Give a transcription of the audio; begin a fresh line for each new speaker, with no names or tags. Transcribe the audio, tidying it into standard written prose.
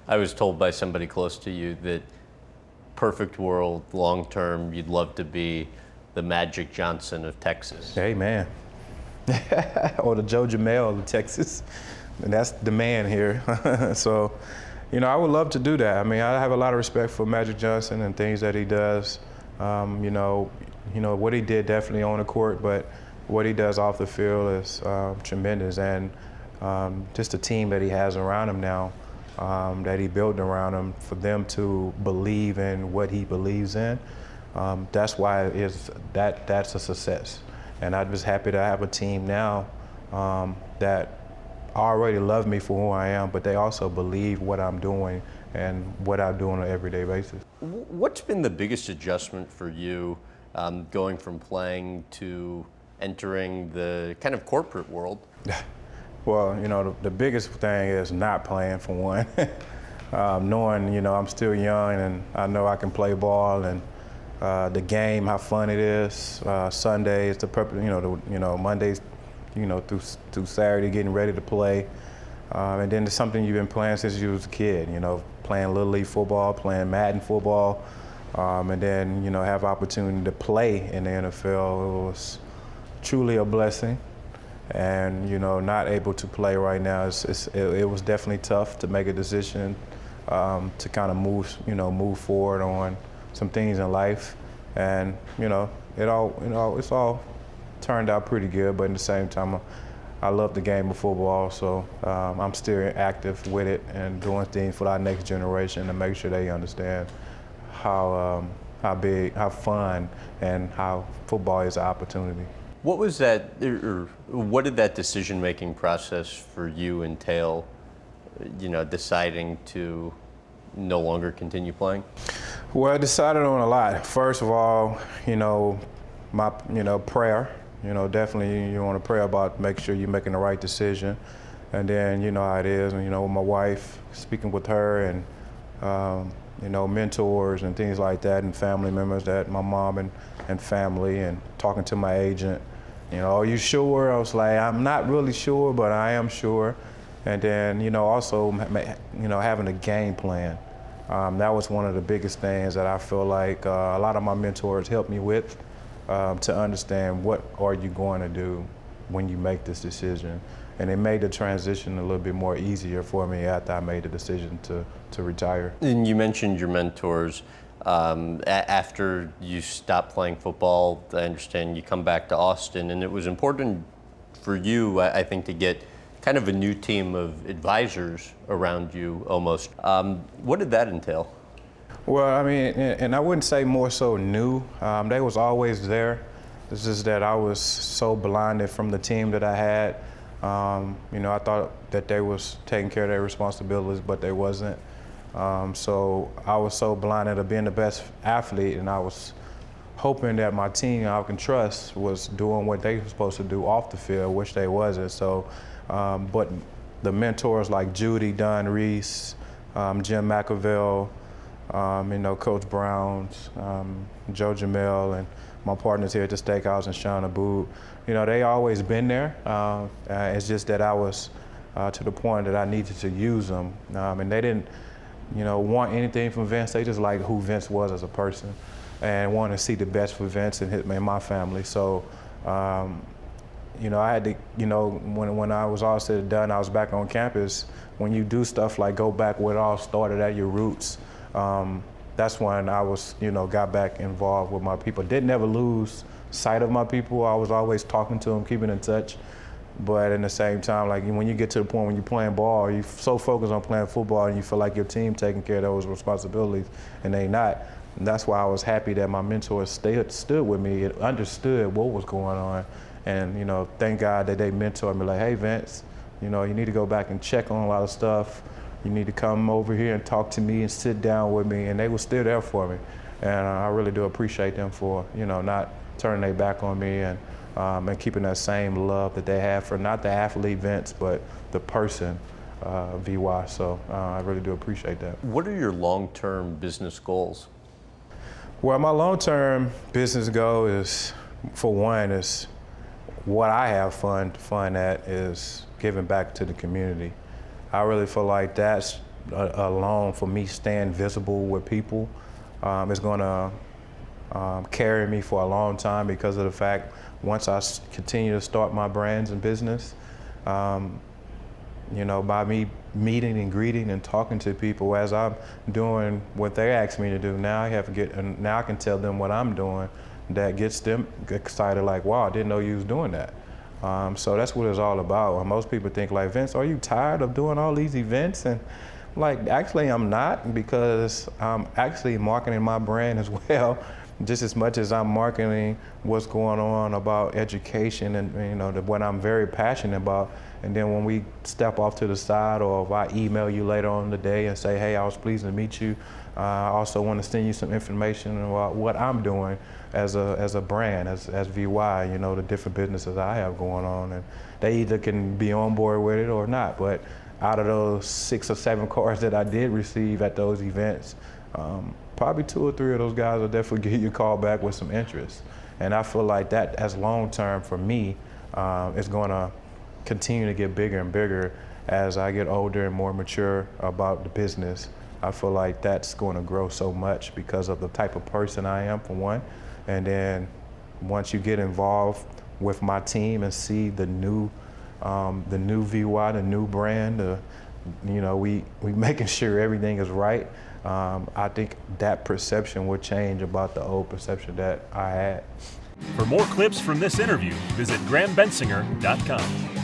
I was told by somebody close to you that perfect world, long term, you'd love to be the Magic Johnson of Texas.
Hey, man. Or the Joe Jamel of Texas. And that's the man here. So, I would love to do that. I mean, I have a lot of respect for Magic Johnson and things that he does. What he did definitely on the court, but what he does off the field is tremendous. And just the team that he has around him now, that he built around him, for them to believe in what he believes in, that's why that's a success. And I'm just happy to have a team now that already love me for who I am, but they also believe what I'm doing and what I do on an everyday basis.
What's been the biggest adjustment for you going from playing to entering the kind of corporate world?
Well, the biggest thing is not playing, for one. Knowing, I'm still young and I know I can play ball, and the game, how fun it is. Sundays, Mondays, through Saturday, getting ready to play. And then it's something you've been playing since you was a kid, playing Little League football, playing Madden football, and then, have opportunity to play in the NFL. It was truly a blessing. And, not able to play right now, it was definitely tough to make a decision to kind of move forward on some things in life. And, it's all turned out pretty good, but at the same time, I love the game of football, so I'm still active with it and doing things for our next generation to make sure they understand how big, how fun, and how football is an opportunity.
What was that, or what did that decision-making process for you entail, deciding to no longer continue playing?
Well, I decided on a lot. First of all, my prayer. Definitely you want to pray about, make sure you're making the right decision. And then, how it is, and, with my wife, speaking with her, and, mentors and things like that, and family members, that my mom and family, and talking to my agent. Are you sure? I was like, I'm not really sure, but I am sure. And then, also, having a game plan. That was one of the biggest things that I feel like a lot of my mentors helped me with, to understand what are you going to do when you make this decision. And it made the transition a little bit more easier for me after I made the decision to retire.
And you mentioned your mentors. After you stopped playing football, I understand you come back to Austin, and it was important for you, I think, to get kind of a new team of advisors around you almost. What did that entail?
Well, I mean, and I wouldn't say more so new. They was always there. It's just that I was so blinded from the team that I had. I thought that they was taking care of their responsibilities, but they wasn't. So I was so blinded of being the best athlete, and I was hoping that my team I can trust was doing what they were supposed to do off the field, which they wasn't. So, but the mentors like Judy, Don Reese, Jim McAville, Coach Browns, Joe Jamel, and my partners here at the Steakhouse and Sean Abood, they always been there. It's just that I was to the point that I needed to use them. And they didn't, want anything from Vince. They just liked who Vince was as a person and wanted to see the best for Vince and my family. So, I had to, when I was all said and done, I was back on campus. When you do stuff like go back where it all started at your roots, that's when I was, got back involved with my people. Didn't ever lose sight of my people. I was always talking to them, keeping in touch. But at the same time, like when you get to the point when you're playing ball, you're so focused on playing football and you feel like your team taking care of those responsibilities and they not. And that's why I was happy that my mentors stood with me and understood what was going on. And, thank God that they mentored me like, hey, Vince, you need to go back and check on a lot of stuff. You need to come over here and talk to me and sit down with me. And they were still there for me. And I really do appreciate them for, not turning their back on me and keeping that same love that they have for not the athlete Vince, but the person VY. So I really do appreciate that.
What are your long-term business goals?
Well, my long-term business goal is, for one, is what I have fun at is giving back to the community. I really feel like that's alone for me staying visible with people is going to carry me for a long time because of the fact once I continue to start my brands and business, by me meeting and greeting and talking to people as I'm doing what they ask me to do, now I can tell them what I'm doing that gets them excited, like, wow, I didn't know you was doing that. So that's what it's all about. And most people think like, Vince, are you tired of doing all these events? And like, actually I'm not, because I'm actually marketing my brand as well, just as much as I'm marketing what's going on about education and what I'm very passionate about. And then when we step off to the side, or if I email you later on in the day and say, hey, I was pleased to meet you, I also want to send you some information about what I'm doing as a brand, as VY, the different businesses I have going on. And they either can be on board with it or not. But out of those 6 or 7 cards that I did receive at those events, probably 2 or 3 of those guys will definitely give you a call back with some interest. And I feel like that, as long term for me, is going to continue to get bigger and bigger as I get older and more mature about the business. I feel like that's going to grow so much because of the type of person I am, for one. And then once you get involved with my team and see the new VY, the new brand, we making sure everything is right. I think that perception will change about the old perception that I had.
For more clips from this interview, visit GrahamBensinger.com.